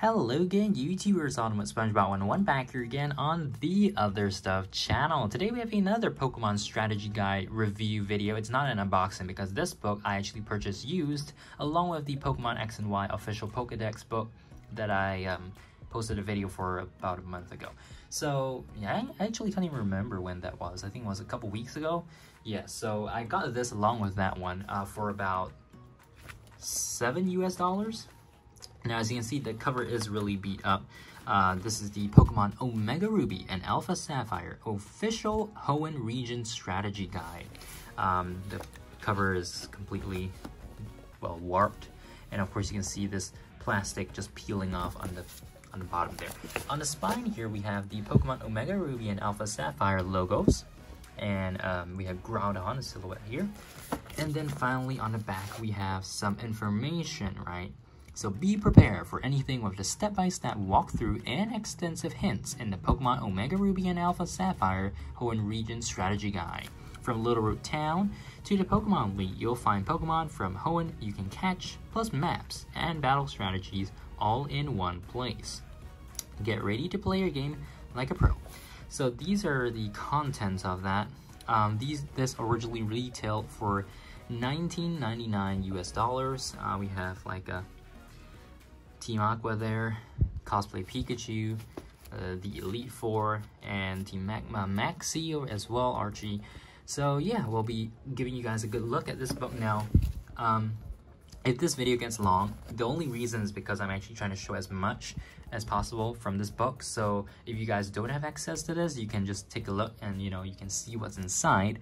Hello again, YouTubers, Ultimate SpongeBob 101 back here again on the Other Stuff channel. Today we have another Pokemon strategy guide review video. It's not an unboxing because this book I actually purchased used along with the Pokemon X and Y official Pokedex book that I posted a video for about a month ago. So yeah, I actually can't even remember when that was. I think it was a couple weeks ago. Yeah, so I got this along with that one for about $7 US. Now, as you can see, the cover is really beat up. This is the Pokemon Omega Ruby and Alpha Sapphire official Hoenn Region strategy guide. The cover is completely, well, warped. And of course, you can see this plastic just peeling off on the bottom there. On the spine here, we have the Pokemon Omega Ruby and Alpha Sapphire logos. And we have Groudon, a silhouette here. And then finally, on the back, we have some information, right? So be prepared for anything with the step-by-step walkthrough and extensive hints in the Pokemon Omega Ruby and Alpha Sapphire Hoenn Region Strategy Guide. From Littleroot Town to the Pokemon League, you'll find Pokemon from Hoenn you can catch, plus maps and battle strategies all in one place. Get ready to play your game like a pro. So these are the contents of that. This originally retailed for $19.99 US. We have like a Team Aqua there, Cosplay Pikachu, the Elite Four, and Team Magma Maxio as well, Archie. So yeah, we'll be giving you guys a good look at this book now. If this video gets long, the only reason is because I'm actually trying to show as much as possible from this book. So if you guys don't have access to this, you can just take a look and you can see what's inside.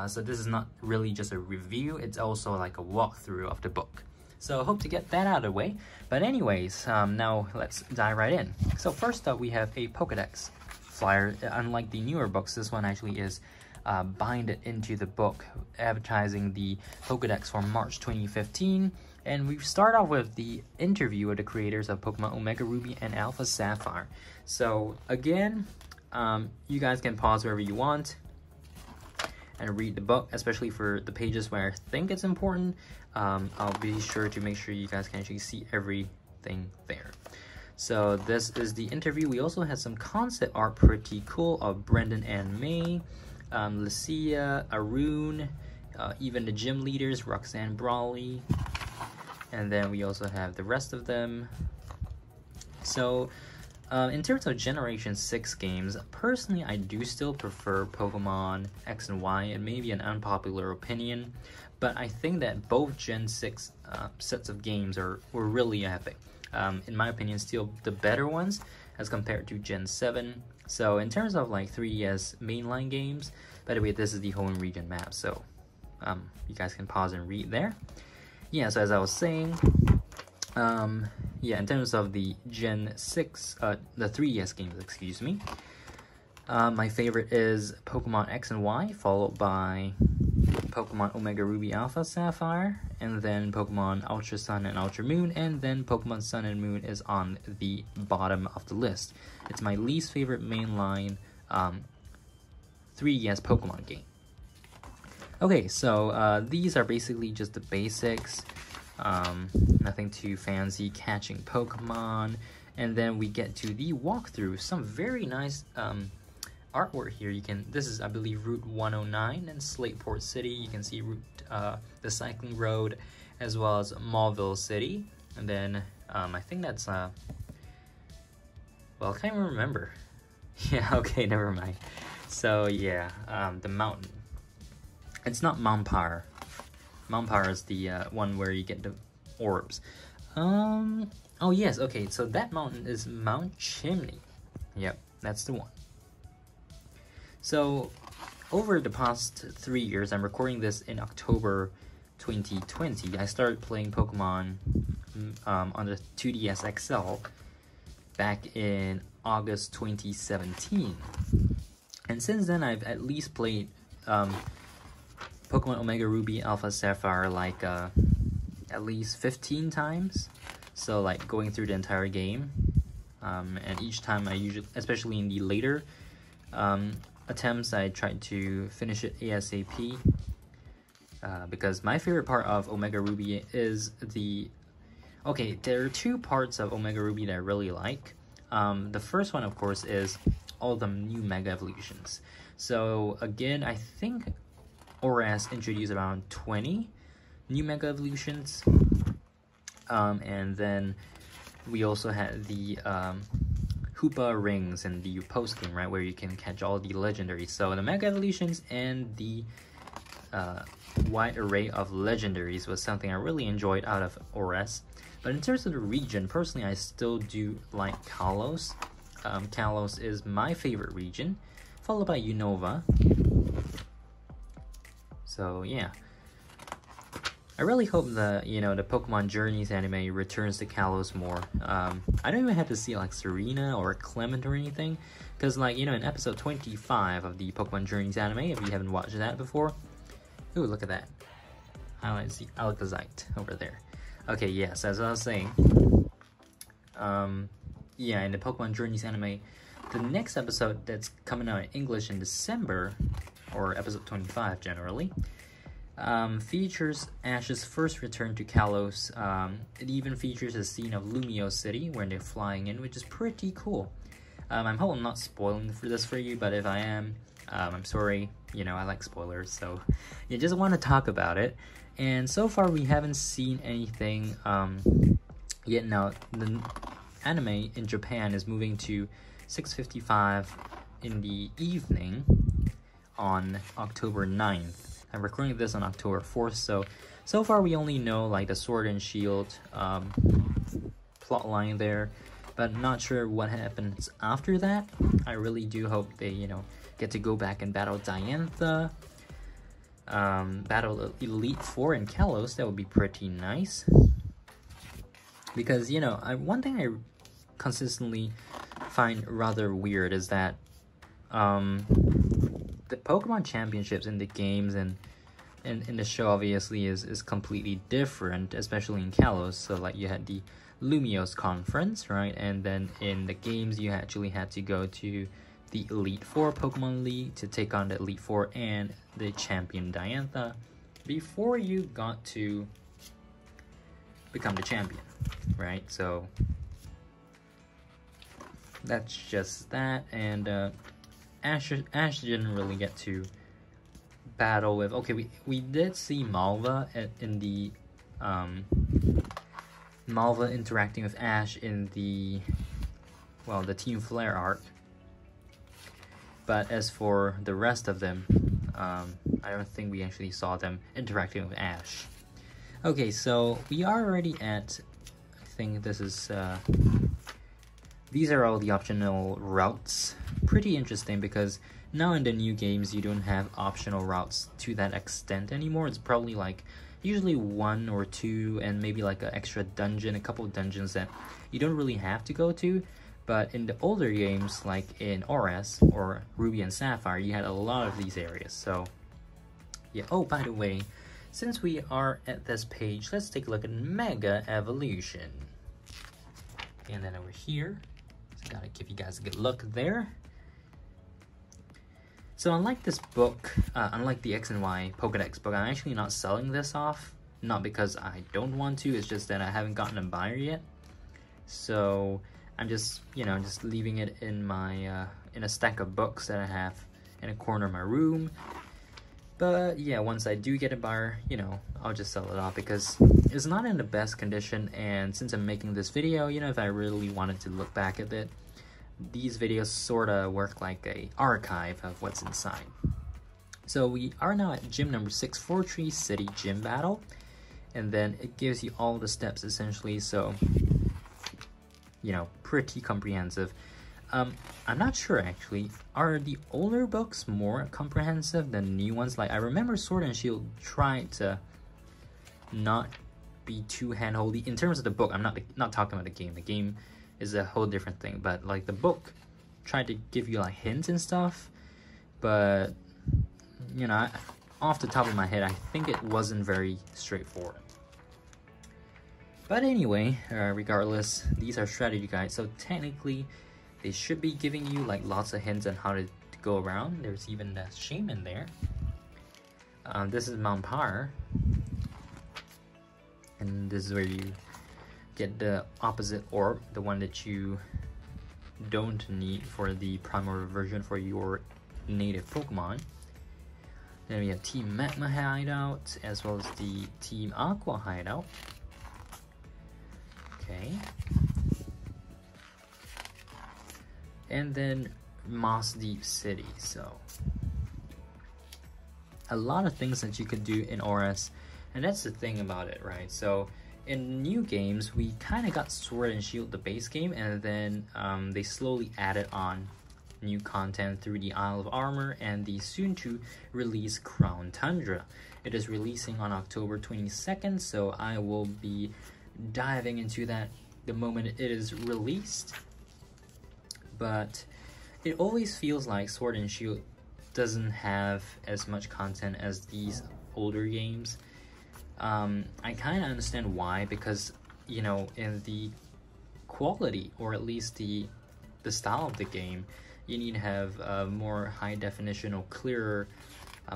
So this is not really just a review, it's also like a walkthrough of the book. So I hope to get that out of the way. But anyways, now let's dive right in. So first up, we have a Pokedex flyer. Unlike the newer books, this one actually is binded into the book, advertising the Pokedex for March 2015. And we start off with the interview with the creators of Pokemon Omega Ruby and Alpha Sapphire. So again, you guys can pause wherever you want and read the book, especially for the pages where I think it's important. I'll be sure to make sure you guys can actually see everything there. So this is the interview. We also had some concept art, pretty cool, of Brendan and May, Lucia, Arun, even the gym leaders, Roxanne Brawley, and then we also have the rest of them. So in terms of Generation 6 games, personally I do still prefer Pokemon X and Y, and maybe an unpopular opinion, but I think that both Gen 6 sets of games were really epic. In my opinion, still the better ones as compared to Gen 7. So in terms of like 3DS mainline games, by the way, this is the Hoenn Region map, so you guys can pause and read there. Yeah, so as I was saying, yeah, in terms of the Gen 6, the 3DS games, excuse me, my favorite is Pokemon X and Y, followed by Pokemon Omega Ruby Alpha Sapphire, and then Pokemon Ultra Sun and Ultra Moon, and then Pokemon Sun and Moon is on the bottom of the list. It's my least favorite mainline 3DS Pokemon game. Okay, so these are basically just the basics. Nothing too fancy, catching Pokemon, and then we get to the walkthrough. Some very nice artwork here. This is, I believe, Route 109 in Slateport City. You can see the cycling road, as well as Mauville City, and then I think that's well, I can't even remember. Yeah, okay, never mind. So yeah, the mountain. It's not Mount Pyre. Mount Pyre is the one where you get the orbs. Oh yes, okay, so that mountain is Mount Chimney. Yep, that's the one. So, over the past 3 years, I'm recording this in October 2020. I started playing Pokemon on the 2DS XL back in August 2017. And since then, I've at least played Pokemon Omega Ruby Alpha Sapphire like at least 15 times. So like going through the entire game. And each time I usually, especially in the later attempts, I tried to finish it ASAP. Because my favorite part of Omega Ruby is the Okay, there are two parts of Omega Ruby that I really like. The first one, of course, is all the new Mega Evolutions. So again, I think ORAS introduced around 20 new Mega Evolutions. And then we also had the Hoopa rings and the post game, right, where you can catch all the legendaries. So the Mega Evolutions and the wide array of legendaries was something I really enjoyed out of ORAS. But in terms of the region, personally, I still do like Kalos. Kalos is my favorite region, followed by Unova. So yeah, I really hope the the Pokemon Journeys anime returns to Kalos more. I don't even have to see like Serena or Clement or anything, because like in episode 25 of the Pokemon Journeys anime, if you haven't watched that before, ooh, look at that! Highlights the Alakazite over there. Okay, yes, as I was saying, yeah, in the Pokemon Journeys anime, the next episode that's coming out in English in December, or episode 25 generally, features Ash's first return to Kalos. It even features a scene of Lumio City when they're flying in, which is pretty cool. I hope I'm not spoiling this for you, but if I am, I'm sorry. I like spoilers, so you just want to talk about it. And so far we haven't seen anything yet. Now the anime in Japan is moving to 6:55 in the evening on October 9th. I'm recording this on October 4th, so far we only know like the Sword and Shield plot line there, but not sure what happens after that. I really do hope they get to go back and battle Diantha, battle Elite Four in Kalos. That would be pretty nice, because one thing I consistently find rather weird is that the Pokemon championships in the games and in the show obviously is completely different, especially in Kalos. So like you had the Lumiose conference, right? And then in the games you actually had to go to the Elite Four Pokemon League to take on the Elite Four and the champion Diantha before you got to become the champion, right? So that's just that. And Ash didn't really get to battle with. Okay, we did see Malva in the Malva interacting with Ash in the Team Flare arc. But as for the rest of them, I don't think we actually saw them interacting with Ash. Okay, so we are already at, I think this is, these are all the optional routes. Pretty interesting, because now in the new games you don't have optional routes to that extent anymore. It's probably like usually 1 or 2 and maybe like an extra dungeon, a couple of dungeons that you don't really have to go to. But in the older games, like in ORAS or Ruby and Sapphire, you had a lot of these areas. So yeah. Oh, by the way, since we are at this page, let's take a look at Mega Evolution. And then over here, just gotta give you guys a good look there. So unlike this book, unlike the X and Y Pokedex book, I'm actually not selling this off. Not because I don't want to, it's just that I haven't gotten a buyer yet. So I'm just, just leaving it in my, in a stack of books that I have in a corner of my room. But yeah, once I do get a buyer, I'll just sell it off, because it's not in the best condition. And since I'm making this video, if I really wanted to look back at it, these videos sort of work like a archive of what's inside. So we are now at gym number 6, Fortree City Gym Battle. And then it gives you all the steps essentially, so pretty comprehensive. I'm not sure actually, are the older books more comprehensive than new ones? Like I remember Sword and Shield tried to not be too handholdy in terms of the book. I'm not talking about the game. The game is a whole different thing, but like the book tried to give you like hints and stuff, but off the top of my head, I think it wasn't very straightforward. But anyway, regardless, these are strategy guides, so technically they should be giving you like lots of hints on how to go around. There's even a shaman there. This is Mount Par, and this is where you get the opposite orb, the one that you don't need for the primary version for your native Pokemon. Then we have Team Magma Hideout as well as the Team Aqua Hideout. Okay. And then Moss Deep City. So a lot of things that you could do in ORAS, and that's the thing about it, right? So in new games, we kind of got Sword and Shield, the base game, and then they slowly added on new content through the Isle of Armor and the soon-to-release Crown Tundra. It is releasing on October 22nd, so I will be diving into that the moment it is released. But it always feels like Sword and Shield doesn't have as much content as these older games. I kind of understand why, because, you know, in the quality, or at least the style of the game, you need to have more high definition or clearer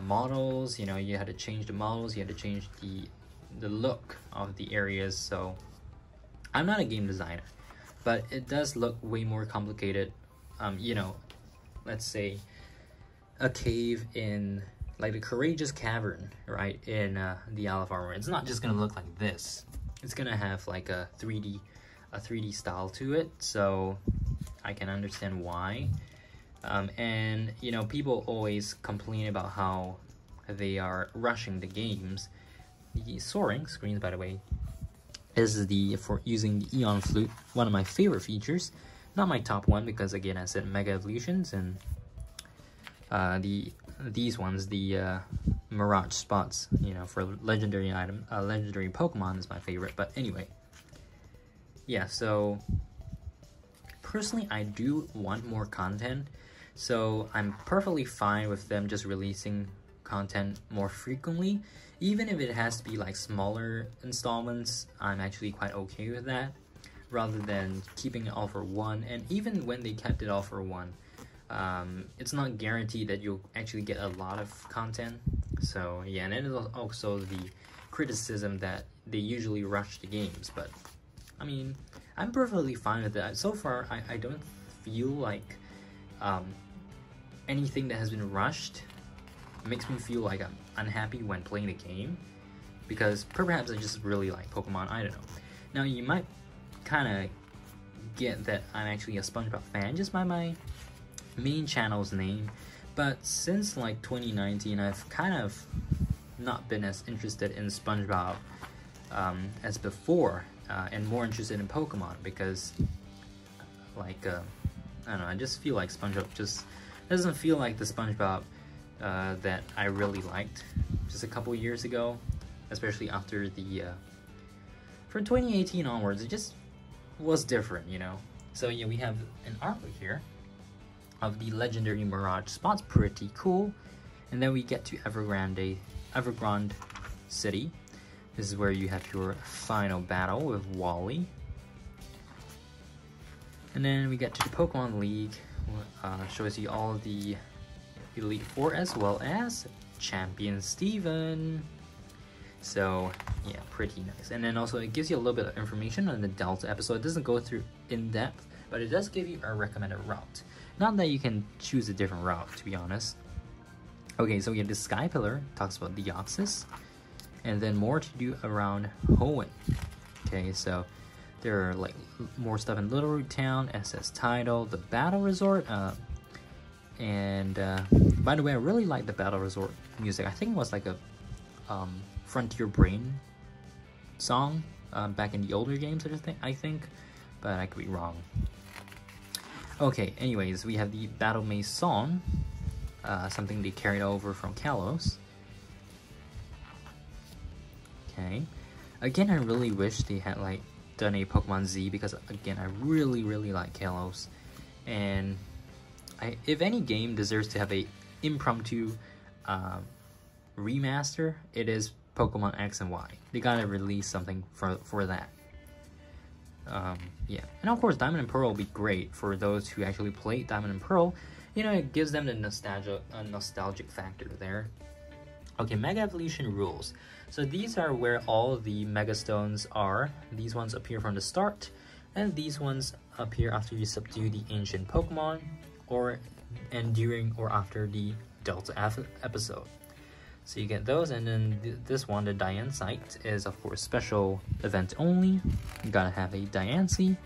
models. You know, you had to change the models, you had to change the look of the areas. So I'm not a game designer, but it does look way more complicated. You know, let's say a cave in like the Courageous Cavern, right, in the Isle of Armor. It's not just gonna look like this. It's gonna have like a 3D style to it. So I can understand why. And you know, people always complain about how they are rushing the games. The soaring screens, by the way, is for using the Eon Flute, one of my favorite features. Not my top one, because again, I said Mega Evolutions, and these ones, the Mirage Spots, you know, for legendary legendary Pokemon is my favorite. But anyway, yeah. So personally, I do want more content. So I'm perfectly fine with them just releasing content more frequently. Even if it has to be like smaller installments, I'm actually quite okay with that, rather than keeping it all for one. And even when they kept it all for one, it's not guaranteed that you'll actually get a lot of content. So yeah, and it is also the criticism that they usually rush the games. But I mean, I'm perfectly fine with that. So far, I don't feel like anything that has been rushed makes me feel like I'm unhappy when playing the game, because perhaps I just really like Pokemon, I don't know. Now you might kind of get that I'm actually a SpongeBob fan just by my main channel's name, but since like 2019 I've kind of not been as interested in SpongeBob as before, and more interested in Pokemon, because like I don't know, I just feel like SpongeBob just doesn't feel like the SpongeBob that I really liked just a couple years ago, especially after the from 2018 onwards. It just was different, you know. So yeah, we have an artwork here of the legendary Mirage Spots, pretty cool. And then we get to Evergrande City. This is where you have your final battle with Wally. And then we get to the Pokemon League, shows you all of the Elite Four as well as Champion Steven. So yeah, pretty nice. And then also it gives you a little bit of information on the Delta episode. It doesn't go through in depth, but it does give you a recommended route. Not that you can choose a different route, to be honest. Okay, so we have the Sky Pillar, talks about Deoxys, and then more to do around Hoenn. Okay, so there are like more stuff in Littleroot Town, SS Tidal, the Battle Resort, and by the way, I really like the Battle Resort music. I think it was like a Frontier Brain song back in the older games, I think, but I could be wrong. Okay, anyways, we have the Battle Maze song, something they carried over from Kalos. Okay, again, I really wish they had like done a Pokemon Z, because again, I really like Kalos, and if any game deserves to have a impromptu remaster, it is Pokemon X and Y. They gotta release something for that. Yeah, and of course Diamond and Pearl will be great for those who actually played Diamond and Pearl. You know, it gives them the nostalgic factor there. Okay, Mega Evolution rules. So these are where all the Mega Stones are. These ones appear from the start, and these ones appear after you subdue the ancient Pokemon, and during or after the Delta episode. So you get those, and then this one, the Diancite, is of course special event only. You gotta have a Diancie.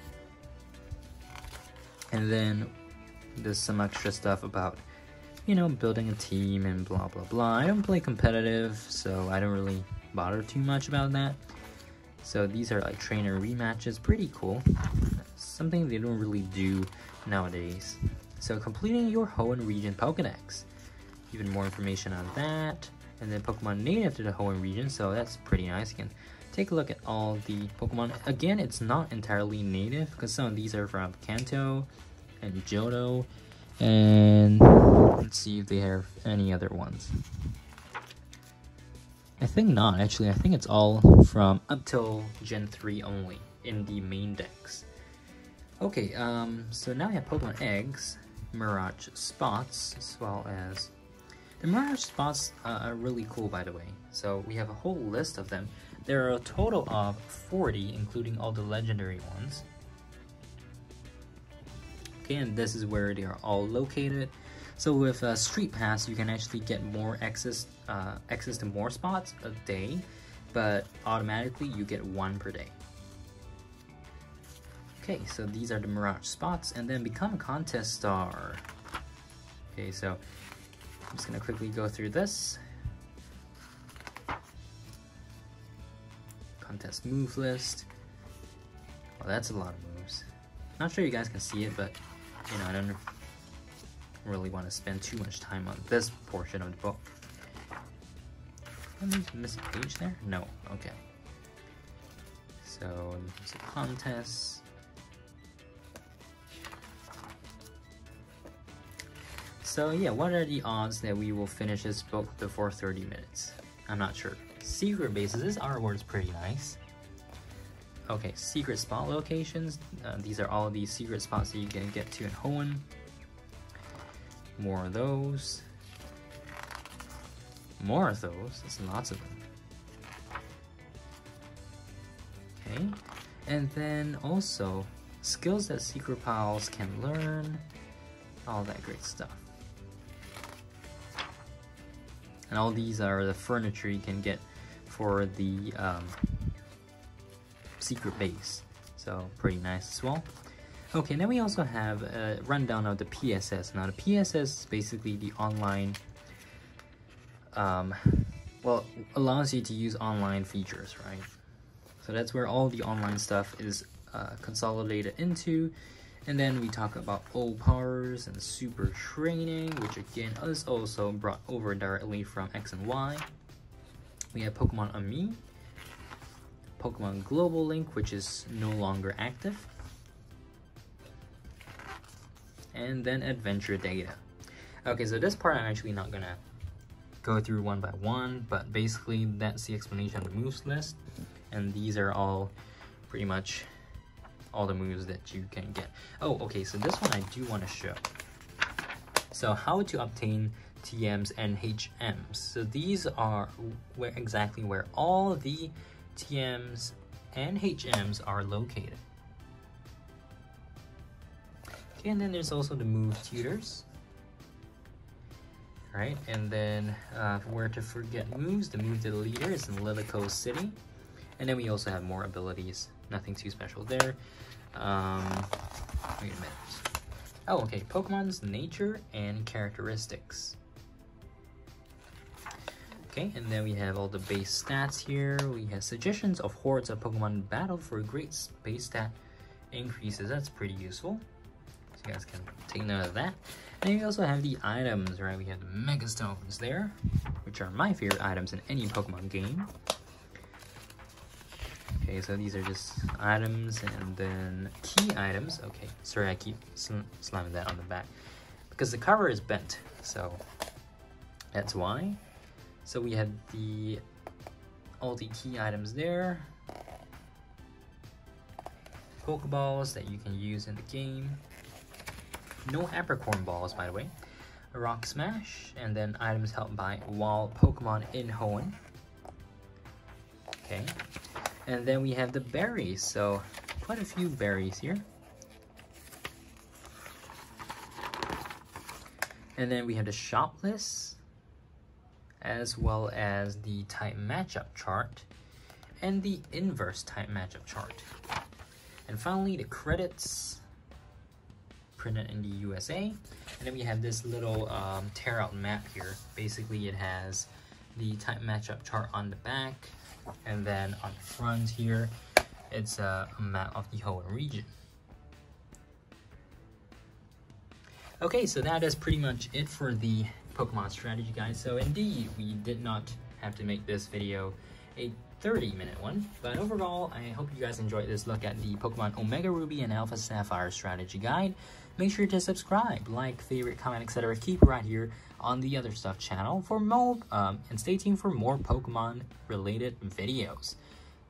And then there's some extra stuff about, you know, building a team and blah blah blah. I don't play competitive, so I don't really bother too much about that. So these are like trainer rematches, pretty cool. Something they don't really do nowadays. So completing your Hoenn region Pokedex. Even more information on that. And then Pokemon native to the Hoenn region, so that's pretty nice. You can take a look at all the Pokemon. Again, it's not entirely native because some of these are from Kanto and Johto. And let's see if they have any other ones. I think not, actually. I think it's all from up till Gen 3 only in the main decks. Okay, so now we have Pokemon Eggs, Mirage Spots, as well as... The Mirage Spots are really cool, by the way. So we have a whole list of them. There are a total of 40, including all the legendary ones. Okay, and this is where they are all located. So with Street Pass, you can actually get more access to more spots a day, but automatically you get 1 per day. Okay, so these are the Mirage Spots, and then become a contest star. Okay, so I'm just gonna quickly go through this. Contest move list. Well, that's a lot of moves. Not sure you guys can see it, but you know, I don't really want to spend too much time on this portion of the book. Did I miss a page there? No. Okay. So there's a contest. So yeah, what are the odds that we will finish this book before 30 minutes? I'm not sure. Secret bases, this artwork is pretty nice. Okay, secret spot locations. These are all the secret spots that you can get to in Hoenn. More of those. More of those, there's lots of them. Okay, and then also skills that secret pals can learn. All that great stuff. And all these are the furniture you can get for the secret base. So pretty nice as well. Okay, then we also have a rundown of the PSS. Now the PSS is basically the online, well, allows you to use online features, right? So that's where all the online stuff is consolidated into. And then we talk about O powers and super training, which again is also brought over directly from X and Y. We have Pokemon Ami, Pokemon Global Link, which is no longer active, and then adventure data. Okay, so this part I'm actually not gonna go through one by one, but basically that's the explanation of the moves list, and these are all pretty much all the moves that you can get. Oh, okay, so this one I do want to show. So how to obtain TMs and HMs. So these are exactly where all the TMs and HMs are located. Okay, and then there's also the move tutors. Right, and then where to forget moves, the move to the leader is in Lilico City. And then we also have more abilities. Nothing too special there. Wait a minute. Oh, okay. Pokemon's nature and characteristics. Okay, and then we have all the base stats here. We have suggestions of hordes of Pokemon battle for great base stat increases. That's pretty useful. So you guys can take note of that. And then we also have the items, right? We have the Mega Stones there, which are my favorite items in any Pokemon game. Okay, so these are just items, and then key items. Okay, sorry, I keep slamming that on the back because the cover is bent, so that's why. So we have all the key items there. Pokeballs that you can use in the game. No apricorn balls, by the way. Rock Smash, and then items held by wild Pokemon in Hoenn. Okay, and then we have the berries, so quite a few berries here. And then we have the shop list, as well as the type matchup chart, and the inverse type matchup chart. And finally, the credits, printed in the USA. And then we have this little tear out map here. Basically, it has the type matchup chart on the back, and then on the front here, it's a map of the Hoenn region. Okay, so that is pretty much it for the Pokemon strategy guide. So indeed, we did not have to make this video a 30-minute one, but overall, I hope you guys enjoyed this look at the Pokemon Omega Ruby and Alpha Sapphire strategy guide. Make sure to subscribe, like, favorite, comment, etc. Keep it right here on the Other Stuff channel for more, and stay tuned for more Pokemon related videos.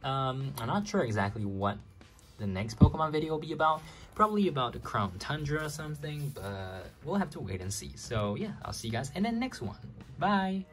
I'm not sure exactly what the next Pokemon video will be about. Probably about the Crown Tundra or something, but we'll have to wait and see. So yeah, I'll see you guys in the next one. Bye!